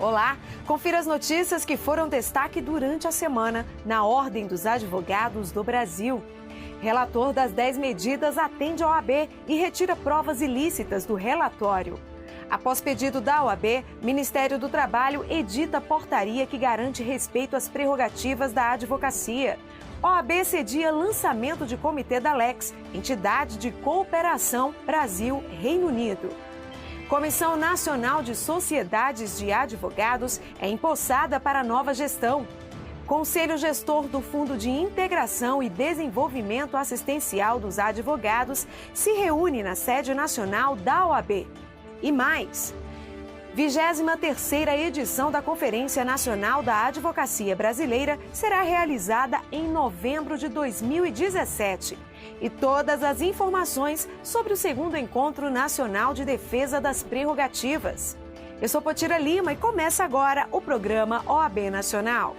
Olá, confira as notícias que foram destaque durante a semana na Ordem dos Advogados do Brasil. Relator das 10 medidas atende a OAB e retira provas ilícitas do relatório. Após pedido da OAB, Ministério do Trabalho edita portaria que garante respeito às prerrogativas da advocacia. OAB cedia lançamento de Comitê da Lex, entidade de cooperação Brasil-Reino Unido. Comissão Nacional de Sociedades de Advogados é empossada para nova gestão. Conselho Gestor do Fundo de Integração e Desenvolvimento Assistencial dos Advogados se reúne na sede nacional da OAB. E mais, 23ª edição da Conferência Nacional da Advocacia Brasileira será realizada em novembro de 2017. E todas as informações sobre o 2º Encontro Nacional de Defesa das Prerrogativas. Eu sou Potira Lima e começa agora o programa OAB Nacional.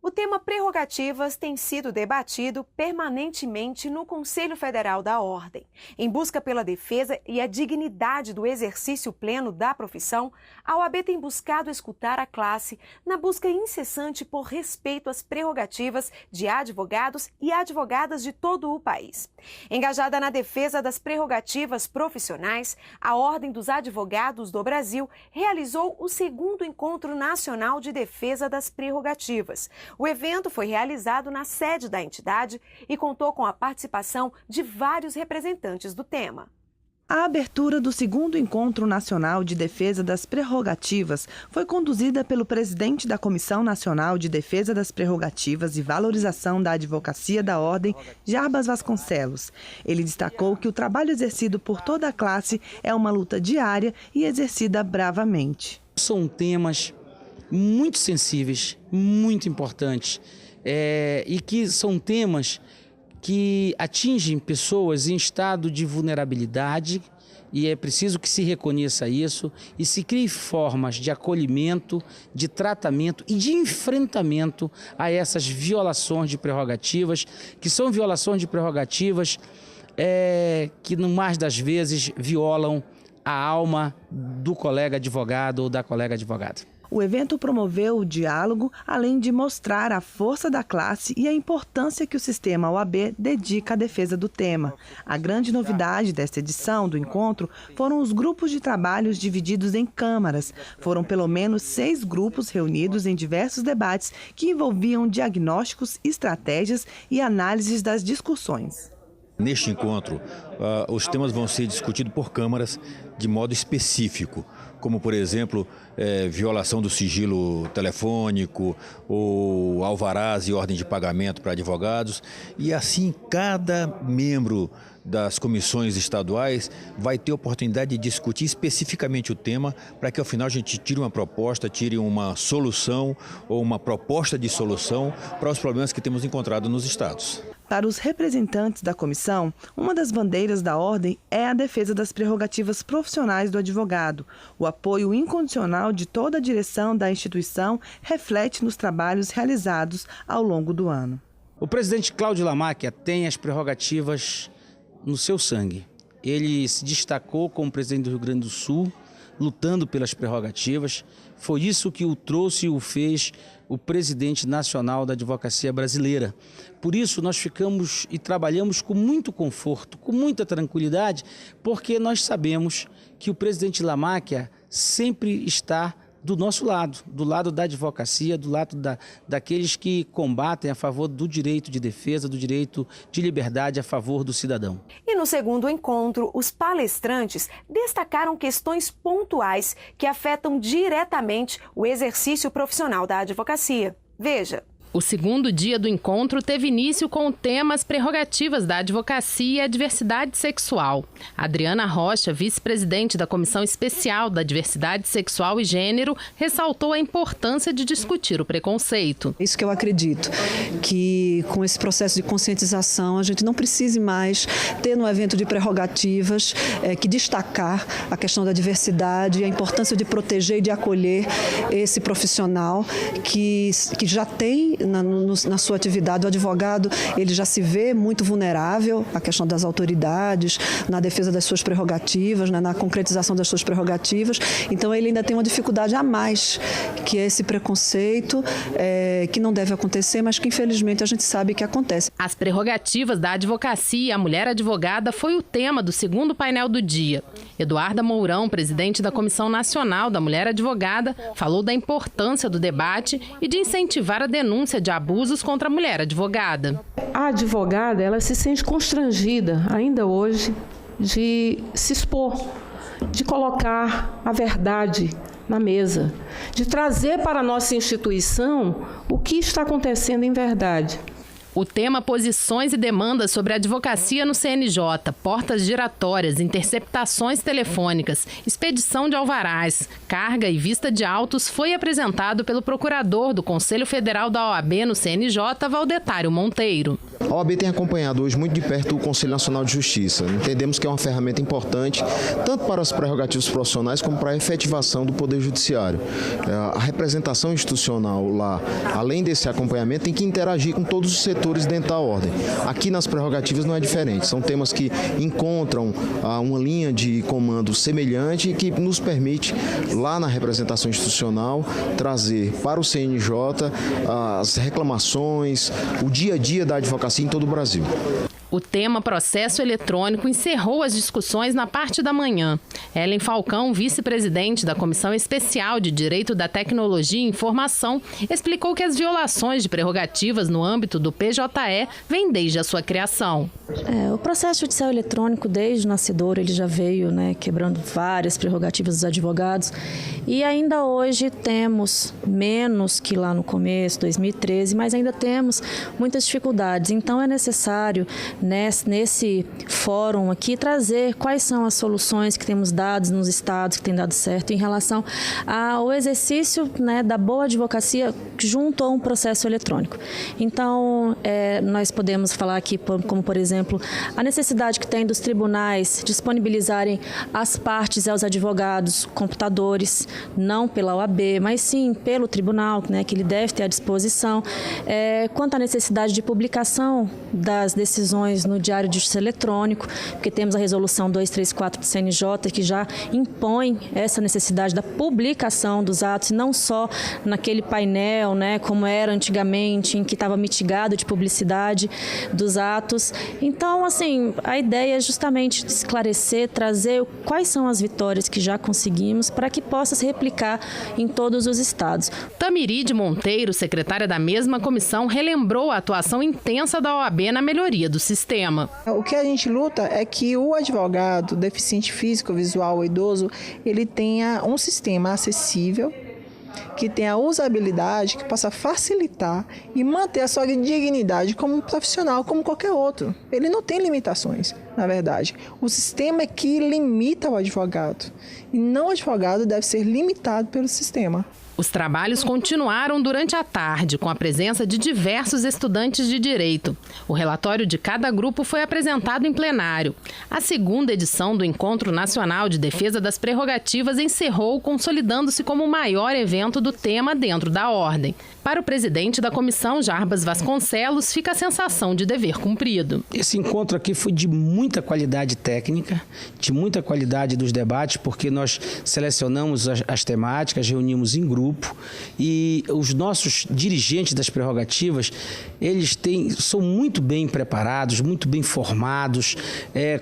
O tema prerrogativas tem sido debatido permanentemente no Conselho Federal da Ordem. Em busca pela defesa e a dignidade do exercício pleno da profissão, a OAB tem buscado escutar a classe na busca incessante por respeito às prerrogativas de advogados e advogadas de todo o país. Engajada na defesa das prerrogativas profissionais, a Ordem dos Advogados do Brasil realizou o 2º Encontro Nacional de Defesa das Prerrogativas. O evento foi realizado na sede da entidade e contou com a participação de vários representantes do tema. A abertura do 2º Encontro Nacional de Defesa das Prerrogativas foi conduzida pelo presidente da Comissão Nacional de Defesa das Prerrogativas e Valorização da Advocacia da Ordem, Jarbas Vasconcelos. Ele destacou que o trabalho exercido por toda a classe é uma luta diária e exercida bravamente. São temas muito sensíveis, muito importantes, e que são temas que atingem pessoas em estado de vulnerabilidade, e é preciso que se reconheça isso e se crie formas de acolhimento, de tratamento e de enfrentamento a essas violações de prerrogativas, que são violações de prerrogativas que, no mais das vezes, violam a alma do colega advogado ou da colega advogada. O evento promoveu o diálogo, além de mostrar a força da classe e a importância que o sistema OAB dedica à defesa do tema. A grande novidade desta edição do encontro foram os grupos de trabalhos divididos em câmaras. Foram pelo menos 6 grupos reunidos em diversos debates que envolviam diagnósticos, estratégias e análises das discussões. Neste encontro, os temas vão ser discutidos por câmaras de modo específico, como, por exemplo, violação do sigilo telefônico, ou alvarás e ordem de pagamento para advogados. E assim, cada membro das comissões estaduais vai ter oportunidade de discutir especificamente o tema, para que ao final a gente tire uma proposta, tire uma solução ou uma proposta de solução para os problemas que temos encontrado nos estados. Para os representantes da comissão, uma das bandeiras da Ordem é a defesa das prerrogativas profissionais do advogado. O apoio incondicional de toda a direção da instituição reflete nos trabalhos realizados ao longo do ano. O presidente Cláudio Lamáquia tem as prerrogativas no seu sangue. Ele se destacou como presidente do Rio Grande do Sul, lutando pelas prerrogativas. Foi isso que o trouxe e o fez o presidente nacional da advocacia brasileira. Por isso nós ficamos e trabalhamos com muito conforto, com muita tranquilidade, porque nós sabemos que o presidente Lamáquia sempre está do nosso lado, do lado da advocacia, do lado daqueles que combatem a favor do direito de defesa, do direito de liberdade a favor do cidadão. E no 2º encontro, os palestrantes destacaram questões pontuais que afetam diretamente o exercício profissional da advocacia. Veja. O 2º dia do encontro teve início com o tema As Prerrogativas da Advocacia e a Diversidade Sexual. Adriana Rocha, vice-presidente da Comissão Especial da Diversidade Sexual e Gênero, ressaltou a importância de discutir o preconceito. Isso que eu acredito, que com esse processo de conscientização a gente não precise mais ter no evento de prerrogativas que destacar a questão da diversidade e a importância de proteger e de acolher esse profissional que já tem na sua atividade. O advogado, ele já se vê muito vulnerável à questão das autoridades, na defesa das suas prerrogativas, né, na concretização das suas prerrogativas. Então, ele ainda tem uma dificuldade a mais, que é esse preconceito, que não deve acontecer, mas que, infelizmente, a gente sabe que acontece. As prerrogativas da advocacia e a mulher advogada foi o tema do segundo painel do dia. Eduarda Mourão, presidente da Comissão Nacional da Mulher Advogada, falou da importância do debate e de incentivar a denúncia de abusos contra a mulher advogada. A advogada, ela se sente constrangida, ainda hoje, de se expor, de colocar a verdade na mesa, de trazer para a nossa instituição o que está acontecendo em verdade. O tema Posições e Demandas sobre a Advocacia no CNJ, portas giratórias, interceptações telefônicas, expedição de alvarás, carga e vista de autos foi apresentado pelo procurador do Conselho Federal da OAB no CNJ, Valdetário Monteiro. A OAB tem acompanhado hoje muito de perto o Conselho Nacional de Justiça. Entendemos que é uma ferramenta importante, tanto para as prerrogativas profissionais como para a efetivação do Poder Judiciário. A representação institucional lá, além desse acompanhamento, tem que interagir com todos os setores dentro da ordem. Aqui nas prerrogativas não é diferente. São temas que encontram uma linha de comando semelhante e que nos permite, lá na representação institucional, trazer para o CNJ as reclamações, o dia a dia da advocacia em todo o Brasil. O tema processo eletrônico encerrou as discussões na parte da manhã. Ellen Falcão, vice-presidente da Comissão Especial de Direito da Tecnologia e Informação, explicou que as violações de prerrogativas no âmbito do PJE vêm desde a sua criação. O processo judicial eletrônico, desde o nascedor, ele já veio quebrando várias prerrogativas dos advogados. E ainda hoje temos, menos que lá no começo, 2013, mas ainda temos muitas dificuldades. Então é necessário, nesse fórum aqui, trazer quais são as soluções que temos dado nos estados, que tem dado certo em relação ao exercício da boa advocacia junto a um processo eletrônico. Então, nós podemos falar aqui, como por exemplo, a necessidade que tem dos tribunais disponibilizarem às partes e aos advogados computadores, não pela OAB, mas sim pelo tribunal, que ele deve ter à disposição. Quanto à necessidade de publicação das decisões no Diário de Justiça Eletrônico, porque temos a resolução 234 do CNJ, que já impõe essa necessidade da publicação dos atos, não só naquele painel, como era antigamente, em que estava mitigado de publicidade dos atos. Então, a ideia é justamente esclarecer, trazer quais são as vitórias que já conseguimos para que possa se replicar em todos os estados. Tamiride Monteiro, secretária da mesma comissão, relembrou a atuação intensa da OAB na melhoria do sistema. O que a gente luta é que o advogado deficiente físico, visual ou idoso, ele tenha um sistema acessível, que tenha usabilidade, que possa facilitar e manter a sua dignidade como profissional, como qualquer outro. Ele não tem limitações, na verdade. O sistema é que limita o advogado. E não o advogado deve ser limitado pelo sistema. Os trabalhos continuaram durante a tarde, com a presença de diversos estudantes de direito. O relatório de cada grupo foi apresentado em plenário. A segunda edição do Encontro Nacional de Defesa das Prerrogativas encerrou, consolidando-se como o maior evento do tema dentro da ordem. Para o presidente da comissão, Jarbas Vasconcelos, fica a sensação de dever cumprido. Esse encontro aqui foi de muita qualidade técnica, de muita qualidade dos debates, porque nós selecionamos as temáticas, reunimos em grupo e os nossos dirigentes das prerrogativas, eles são muito bem preparados, muito bem formados,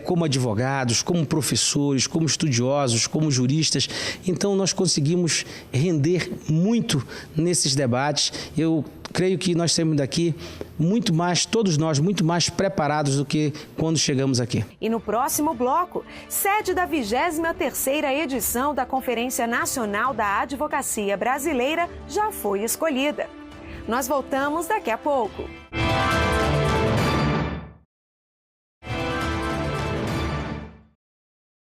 como advogados, como professores, como estudiosos, como juristas. Então nós conseguimos render muito nesses debates. Eu creio que nós saímos daqui muito mais, todos nós, muito mais preparados do que quando chegamos aqui. E no próximo bloco, sede da 23ª edição da Conferência Nacional da Advocacia Brasileira já foi escolhida. Nós voltamos daqui a pouco.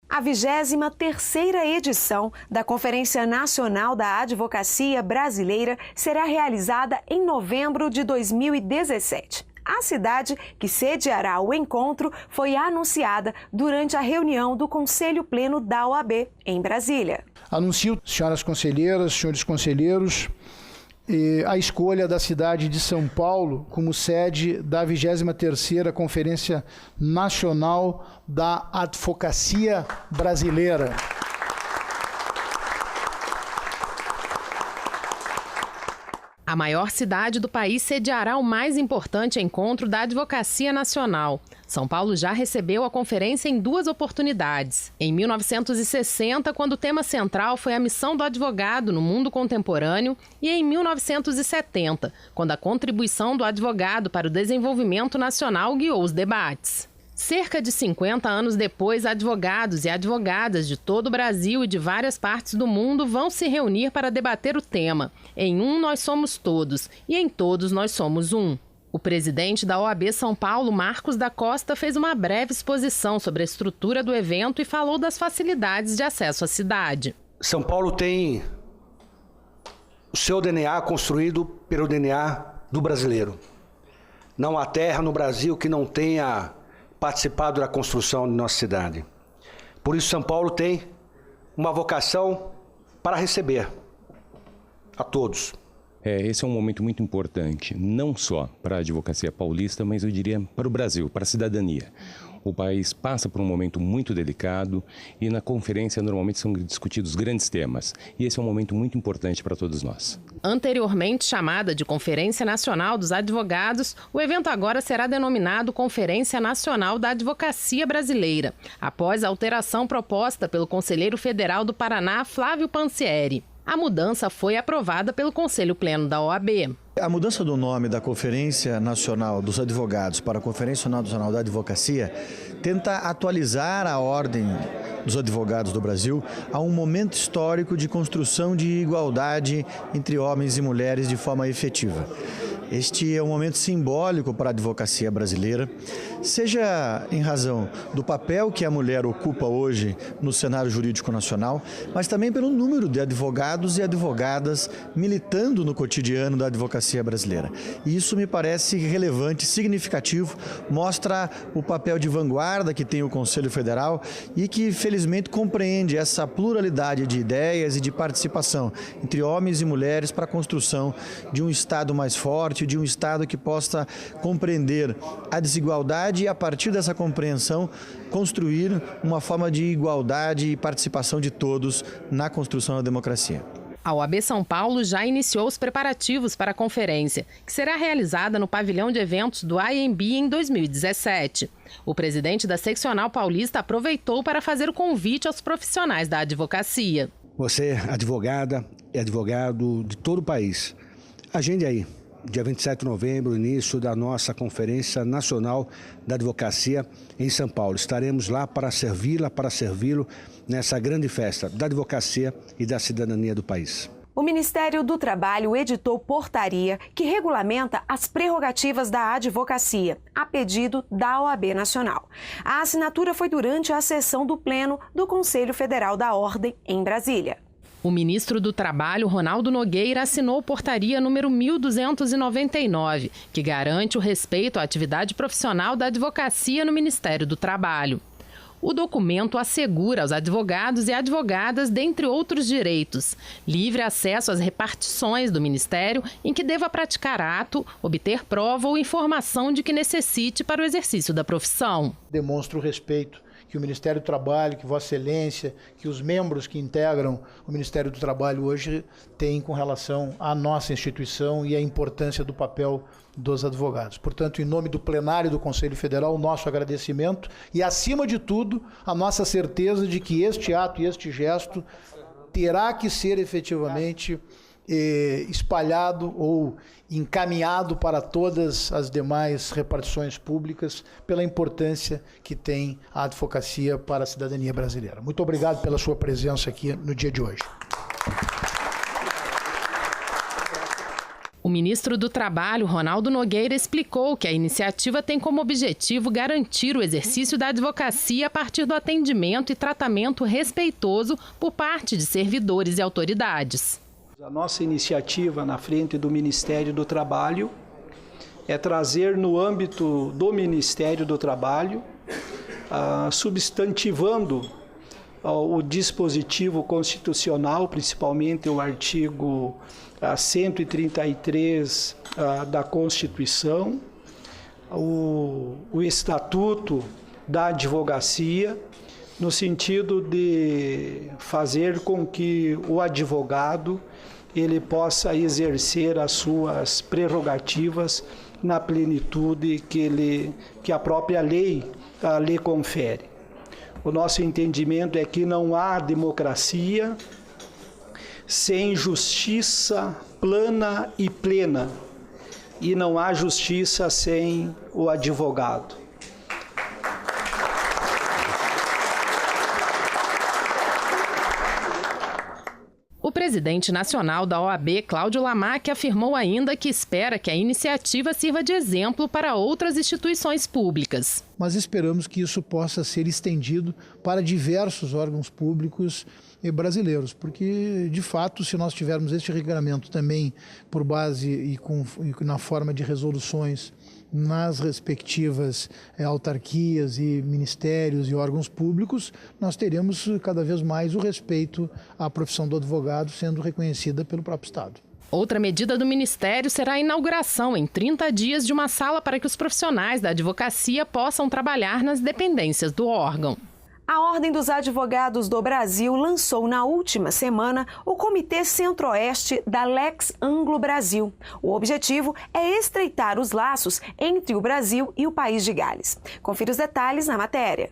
A 23ª edição da Conferência Nacional da Advocacia Brasileira será realizada em novembro de 2017. A cidade que sediará o encontro foi anunciada durante a reunião do Conselho Pleno da OAB, em Brasília. Anuncio, senhoras conselheiras, senhores conselheiros, a escolha da cidade de São Paulo como sede da 23ª Conferência Nacional da Advocacia Brasileira. A maior cidade do país sediará o mais importante encontro da Advocacia Nacional. São Paulo já recebeu a conferência em 2 oportunidades. Em 1960, quando o tema central foi a missão do advogado no mundo contemporâneo, e em 1970, quando a contribuição do advogado para o desenvolvimento nacional guiou os debates. Cerca de 50 anos depois, advogados e advogadas de todo o Brasil e de várias partes do mundo vão se reunir para debater o tema. Em um nós somos todos e em todos nós somos um. O presidente da OAB São Paulo, Marcos da Costa, fez uma breve exposição sobre a estrutura do evento e falou das facilidades de acesso à cidade. São Paulo tem o seu DNA construído pelo DNA do brasileiro. Não há terra no Brasil que não tenha participado da construção de nossa cidade. Por isso, São Paulo tem uma vocação para receber a todos. Esse é um momento muito importante, não só para a advocacia paulista, mas eu diria para o Brasil, para a cidadania. O país passa por um momento muito delicado e na conferência normalmente são discutidos grandes temas. E esse é um momento muito importante para todos nós. Anteriormente chamada de Conferência Nacional dos Advogados, o evento agora será denominado Conferência Nacional da Advocacia Brasileira, após a alteração proposta pelo conselheiro federal do Paraná, Flávio Pansieri. A mudança foi aprovada pelo Conselho Pleno da OAB. A mudança do nome da Conferência Nacional dos Advogados para a Conferência Nacional da Advocacia tenta atualizar a ordem dos advogados do Brasil a um momento histórico de construção de igualdade entre homens e mulheres de forma efetiva. Este é um momento simbólico para a advocacia brasileira, seja em razão do papel que a mulher ocupa hoje no cenário jurídico nacional, mas também pelo número de advogados e advogadas militando no cotidiano da advocacia brasileira. E isso me parece relevante, significativo, mostra o papel de vanguarda que tem o Conselho Federal e que, felizmente, compreende essa pluralidade de ideias e de participação entre homens e mulheres para a construção de um Estado mais forte, de um Estado que possa compreender a desigualdade e, a partir dessa compreensão, construir uma forma de igualdade e participação de todos na construção da democracia. A OAB São Paulo já iniciou os preparativos para a conferência, que será realizada no pavilhão de eventos do IMB em 2017. O presidente da Seccional Paulista aproveitou para fazer o convite aos profissionais da advocacia. Você, advogada e advogado de todo o país, agende aí. Dia 27 de novembro, início da nossa Conferência Nacional da Advocacia em São Paulo. Estaremos lá para servi-lo nessa grande festa da advocacia e da cidadania do país. O Ministério do Trabalho editou portaria que regulamenta as prerrogativas da advocacia, a pedido da OAB Nacional. A assinatura foi durante a sessão do Pleno do Conselho Federal da Ordem, em Brasília. O ministro do Trabalho, Ronaldo Nogueira, assinou portaria número 1299, que garante o respeito à atividade profissional da advocacia no Ministério do Trabalho. O documento assegura aos advogados e advogadas, dentre outros direitos, livre acesso às repartições do Ministério em que deva praticar ato, obter prova ou informação de que necessite para o exercício da profissão. Demonstra o respeito que o Ministério do Trabalho, que Vossa Excelência, que os membros que integram o Ministério do Trabalho hoje têm com relação à nossa instituição e à importância do papel dos advogados. Portanto, em nome do plenário do Conselho Federal, o nosso agradecimento e, acima de tudo, a nossa certeza de que este ato e este gesto terá que ser efetivamente espalhado ou encaminhado para todas as demais repartições públicas pela importância que tem a advocacia para a cidadania brasileira. Muito obrigado pela sua presença aqui no dia de hoje. O ministro do Trabalho, Ronaldo Nogueira, explicou que a iniciativa tem como objetivo garantir o exercício da advocacia a partir do atendimento e tratamento respeitoso por parte de servidores e autoridades. A nossa iniciativa na frente do Ministério do Trabalho é trazer no âmbito do Ministério do Trabalho, substantivando o dispositivo constitucional, principalmente o artigo 133 da Constituição, o Estatuto da Advocacia, no sentido de fazer com que o advogado ele possa exercer as suas prerrogativas na plenitude que a própria lei lhe confere. O nosso entendimento é que não há democracia sem justiça plana e plena, e não há justiça sem o advogado. O presidente nacional da OAB, Cláudio Lamarck, afirmou ainda que espera que a iniciativa sirva de exemplo para outras instituições públicas. Mas esperamos que isso possa ser estendido para diversos órgãos públicos brasileiros, porque, de fato, se nós tivermos este regulamento também por base e na forma de resoluções nas respectivas autarquias e ministérios e órgãos públicos, nós teremos cada vez mais o respeito à profissão do advogado sendo reconhecida pelo próprio Estado. Outra medida do Ministério será a inauguração em 30 dias de uma sala para que os profissionais da advocacia possam trabalhar nas dependências do órgão. A Ordem dos Advogados do Brasil lançou na última semana o Comitê Centro-Oeste da Lex Anglo Brasil. O objetivo é estreitar os laços entre o Brasil e o País de Gales. Confira os detalhes na matéria.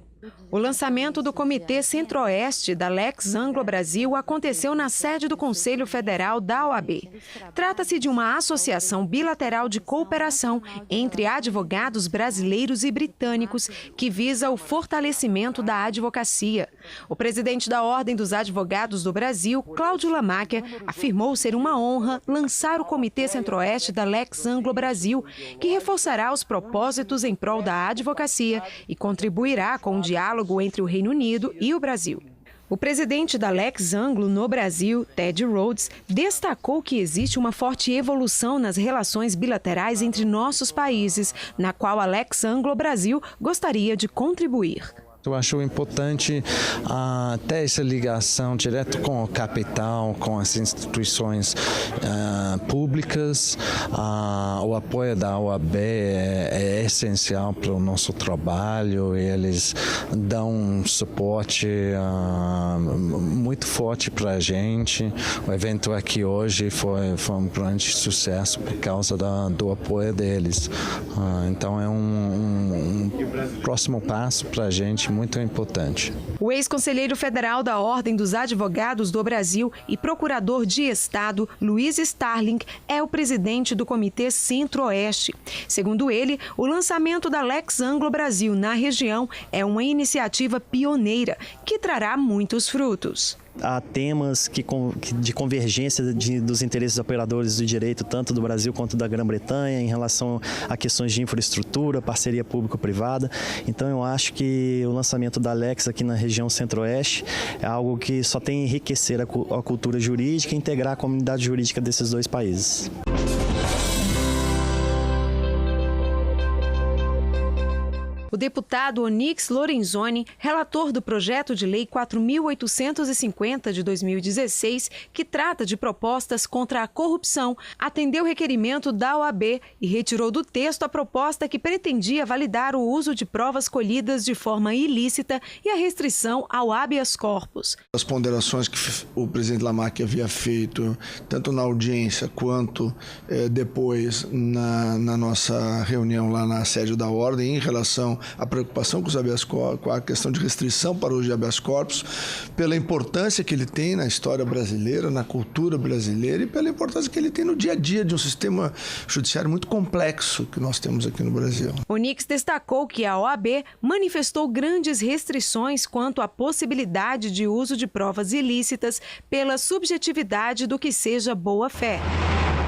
O lançamento do Comitê Centro-Oeste da Lex Anglo Brasil aconteceu na sede do Conselho Federal da OAB. Trata-se de uma associação bilateral de cooperação entre advogados brasileiros e britânicos que visa o fortalecimento da advocacia. O presidente da Ordem dos Advogados do Brasil, Cláudio Lamarck, afirmou ser uma honra lançar o Comitê Centro-Oeste da Lex Anglo Brasil, que reforçará os propósitos em prol da advocacia e contribuirá com o diálogo entre o Reino Unido e o Brasil. O presidente da Lex Anglo no Brasil, Ted Rhodes, destacou que existe uma forte evolução nas relações bilaterais entre nossos países, na qual a Lex Anglo Brasil gostaria de contribuir. Eu acho importante ter essa ligação direta com o capital, com as instituições públicas. O apoio da OAB é essencial para o nosso trabalho. Eles dão um suporte muito forte para a gente. O evento aqui hoje foi um grande sucesso por causa do apoio deles. Então é um próximo passo para a gente muito importante. O ex-conselheiro federal da Ordem dos Advogados do Brasil e procurador de Estado, Luiz Starling, é o presidente do Comitê Centro-Oeste. Segundo ele, o lançamento da Lex Anglo Brasil na região é uma iniciativa pioneira que trará muitos frutos. Há temas de convergência dos interesses operadores do direito, tanto do Brasil quanto da Grã-Bretanha, em relação a questões de infraestrutura, parceria público-privada. Então eu acho que o lançamento da Lex aqui na região Centro-Oeste é algo que só tem a enriquecer a cultura jurídica e integrar a comunidade jurídica desses dois países. O deputado Onyx Lorenzoni, relator do projeto de lei 4.850 de 2016, que trata de propostas contra a corrupção, atendeu o requerimento da OAB e retirou do texto a proposta que pretendia validar o uso de provas colhidas de forma ilícita e a restrição ao habeas corpus. As ponderações que o presidente Lamarck havia feito, tanto na audiência quanto depois na nossa reunião lá na sede da Ordem, em relação a preocupação com os habeas corpus, com a questão de restrição para o uso de habeas corpus, pela importância que ele tem na história brasileira, na cultura brasileira e pela importância que ele tem no dia a dia de um sistema judiciário muito complexo que nós temos aqui no Brasil. Onyx destacou que a OAB manifestou grandes restrições quanto à possibilidade de uso de provas ilícitas pela subjetividade do que seja boa-fé.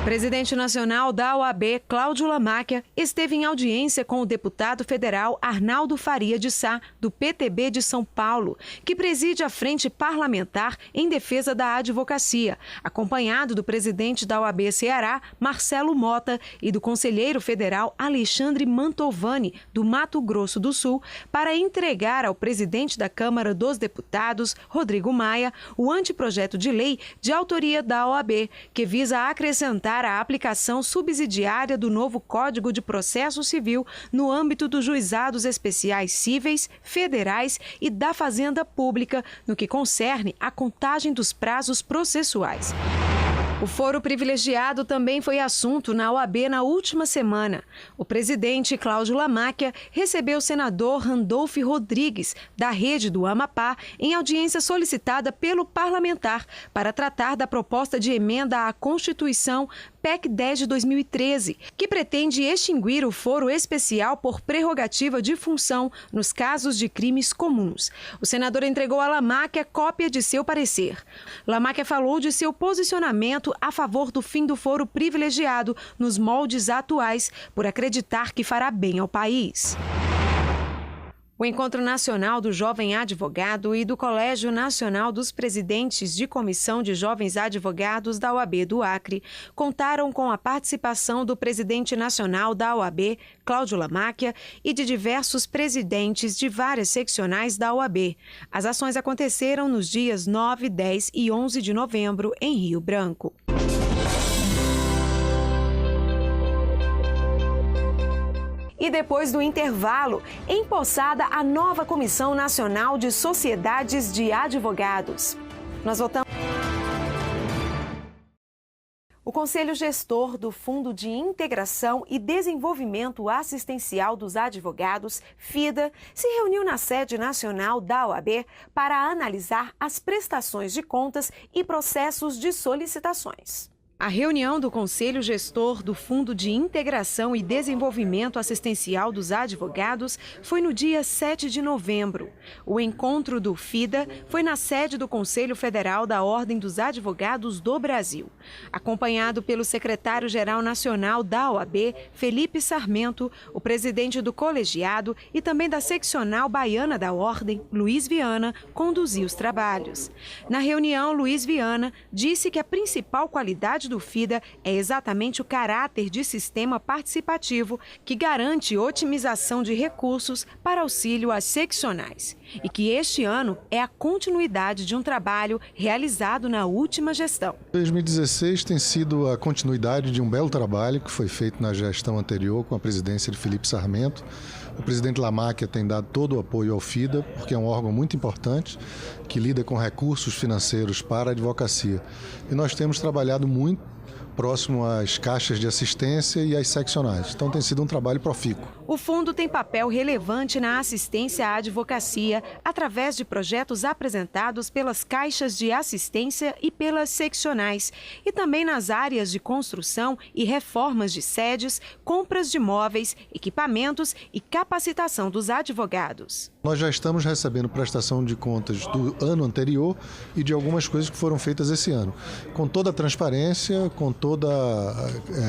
Presidente nacional da OAB, Cláudio Lamáquia, esteve em audiência com o deputado federal Arnaldo Faria de Sá, do PTB de São Paulo, que preside a Frente Parlamentar em Defesa da Advocacia, acompanhado do presidente da OAB Ceará, Marcelo Mota, e do conselheiro federal Alexandre Mantovani, do Mato Grosso do Sul, para entregar ao presidente da Câmara dos Deputados, Rodrigo Maia, o anteprojeto de lei de autoria da OAB, que visa acrescentar a aplicação subsidiária do novo Código de Processo Civil no âmbito dos juizados especiais cíveis, federais e da Fazenda Pública, no que concerne à contagem dos prazos processuais. O foro privilegiado também foi assunto na OAB na última semana. O presidente Cláudio Lamáquia recebeu o senador Randolfo Rodrigues, da Rede do Amapá, em audiência solicitada pelo parlamentar para tratar da proposta de emenda à Constituição PEC 10 de 2013, que pretende extinguir o foro especial por prerrogativa de função nos casos de crimes comuns. O senador entregou a Lamáquia cópia de seu parecer. Lamáquia falou de seu posicionamento a favor do fim do foro privilegiado nos moldes atuais, por acreditar que fará bem ao país. O Encontro Nacional do Jovem Advogado e do Colégio Nacional dos Presidentes de Comissão de Jovens Advogados da OAB do Acre contaram com a participação do presidente nacional da OAB, Cláudio Lamáquia, e de diversos presidentes de várias seccionais da OAB. As ações aconteceram nos dias 9, 10 e 11 de novembro em Rio Branco. E depois do intervalo, empossada a nova Comissão Nacional de Sociedades de Advogados. Nós voltamos. O Conselho Gestor do Fundo de Integração e Desenvolvimento Assistencial dos Advogados, FIDA, se reuniu na sede nacional da OAB para analisar as prestações de contas e processos de solicitações. A reunião do Conselho Gestor do Fundo de Integração e Desenvolvimento Assistencial dos Advogados foi no dia 7 de novembro. O encontro do FIDA foi na sede do Conselho Federal da Ordem dos Advogados do Brasil. Acompanhado pelo secretário-geral nacional da OAB, Felipe Sarmento, o presidente do colegiado e também da seccional baiana da Ordem, Luiz Viana, conduziu os trabalhos. Na reunião, Luiz Viana disse que a principal qualidade do FIDA é exatamente o caráter de sistema participativo que garante otimização de recursos para auxílio às seccionais e que este ano é a continuidade de um trabalho realizado na última gestão. 2016 tem sido a continuidade de um belo trabalho que foi feito na gestão anterior com a presidência de Felipe Sarmento. O presidente Lamáquia tem dado todo o apoio ao FIDA, porque é um órgão muito importante que lida com recursos financeiros para a advocacia. E nós temos trabalhado muito próximo às caixas de assistência e às seccionais. Então tem sido um trabalho profícuo. O fundo tem papel relevante na assistência à advocacia através de projetos apresentados pelas caixas de assistência e pelas seccionais, e também nas áreas de construção e reformas de sedes, compras de móveis, equipamentos e capacitação dos advogados. Nós já estamos recebendo prestação de contas do ano anterior e de algumas coisas que foram feitas esse ano. Com toda a transparência, com toda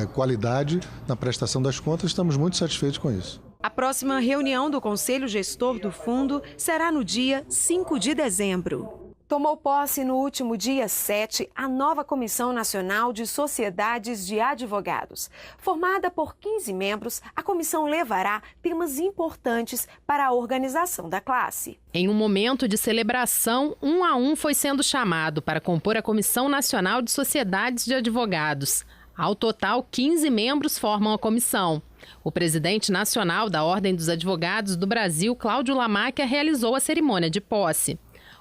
a qualidade na prestação das contas, estamos muito satisfeitos com isso. A próxima reunião do Conselho Gestor do Fundo será no dia 5 de dezembro. Tomou posse no último dia 7 a nova Comissão Nacional de Sociedades de Advogados. Formada por 15 membros, a comissão levará temas importantes para a organização da classe. Em um momento de celebração, um a um foi sendo chamado para compor a Comissão Nacional de Sociedades de Advogados. Ao total, 15 membros formam a comissão. O presidente nacional da Ordem dos Advogados do Brasil, Cláudio Lamáquia, realizou a cerimônia de posse.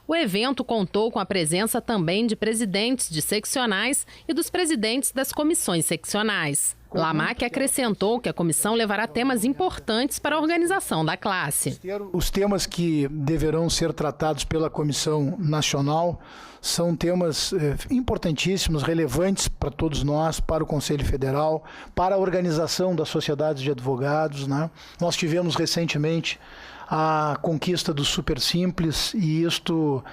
O evento contou com a presença também de presidentes de seccionais e dos presidentes das comissões seccionais. Lamáquia acrescentou que a comissão levará temas importantes para a organização da classe. Os temas que deverão ser tratados pela Comissão Nacional são temas importantíssimos, relevantes para todos nós, para o Conselho Federal, para a organização das sociedades de advogados, né? Nós tivemos recentemente a conquista do Super Simples e isto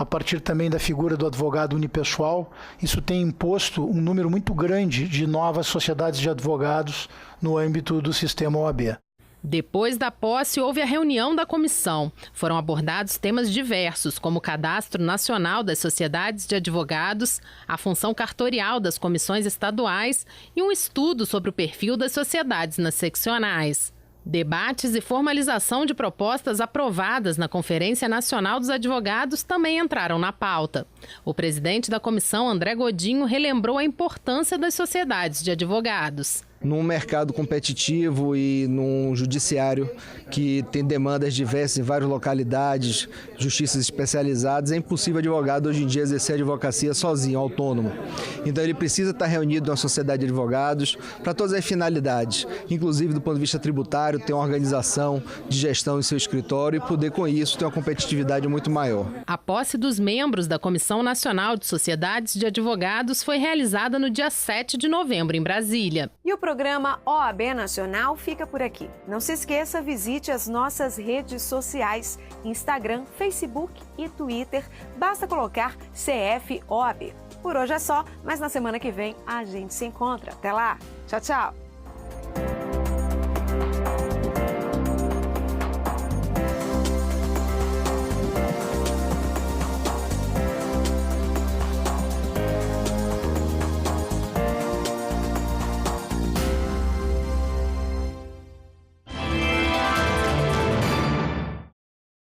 a partir também da figura do advogado unipessoal, isso tem imposto um número muito grande de novas sociedades de advogados no âmbito do sistema OAB. Depois da posse, houve a reunião da comissão. Foram abordados temas diversos, como o Cadastro Nacional das Sociedades de Advogados, a função cartorial das comissões estaduais e um estudo sobre o perfil das sociedades nas seccionais. Debates e formalização de propostas aprovadas na Conferência Nacional dos Advogados também entraram na pauta. O presidente da comissão, André Godinho, relembrou a importância das sociedades de advogados. Num mercado competitivo e num judiciário que tem demandas diversas em várias localidades, justiças especializadas, é impossível o advogado hoje em dia exercer a advocacia sozinho, autônomo. Então ele precisa estar reunido numa sociedade de advogados para todas as finalidades, inclusive do ponto de vista tributário, ter uma organização de gestão em seu escritório e poder com isso ter uma competitividade muito maior. A posse dos membros da Comissão Nacional de Sociedades de Advogados foi realizada no dia 7 de novembro em Brasília. E o programa OAB Nacional fica por aqui. Não se esqueça, visite as nossas redes sociais, Instagram, Facebook e Twitter. Basta colocar CF OAB. Por hoje é só, mas na semana que vem a gente se encontra. Até lá. Tchau, tchau.